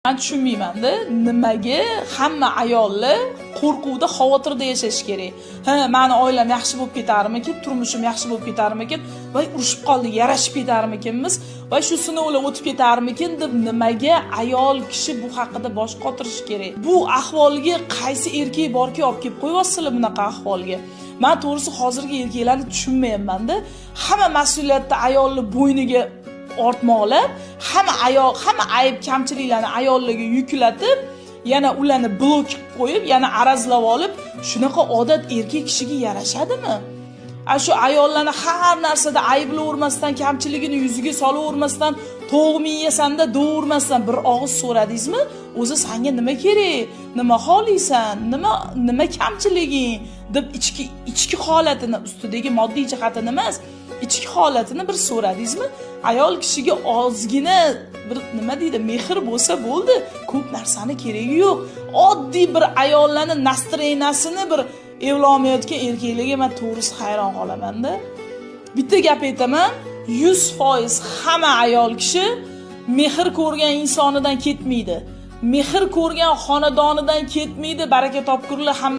Men tushunmayman-da, nimaga hamma ayollar qo'rquvda, xavotirda yashash kerak. Ha, meni oilam yaxshi bo'lib ketarmikin, turmushim yaxshi bo'lib ketarmikin, voy urushib qoldik, yarashib ketarmikinmiz, voy shu sinovlar o'tib ketarmikin deb nimaga ayol kishi bu haqida bosh qotirish kerak? Bu ahvolga qaysi erkak borki olib kelib qo'yasizlar bunaqa ahvolga? Men to'g'risi hozirgi erkaklarni tushunmayman-da. Hamma mas'uliyatni ayolning bo'yniga ortmoqlab, hamma ayb kamchiliklarni ayollarga yuklatib, yana ularni blok qo'yib, yana arazlab olib, shunaqa odat erkak kishiga yarashadimi? Shu ayollarni har narsada ayblayvermasdan, kamchiligini yuziga solavermasdan, to'g'mi yesanda do'rmasdan bir og'iz so'radingizmi? O'zi senga nima kerak? Nima xohlaysan? Nima kamchiliging? deb ichki holatini, ustidagi moddiy jihatini emas, ichki holatini bir so'radingizmi? Ayol kishiga ozgina bir nima deydi, mehr bo'lsa bo'ldi. Ko'p narsani keragi yo'q. Oddiy bir ayollarning настроениясini bir evlamayotgan erkaklarga men to'g'risi hayron qolaman-da. Bitta gap aytaman, 100% hamma ayol kishi mehr ko'rgan insonidan ketmaydi. Mehr ko'rgan xonadonidan ketmaydi. Baraka topkurlar ham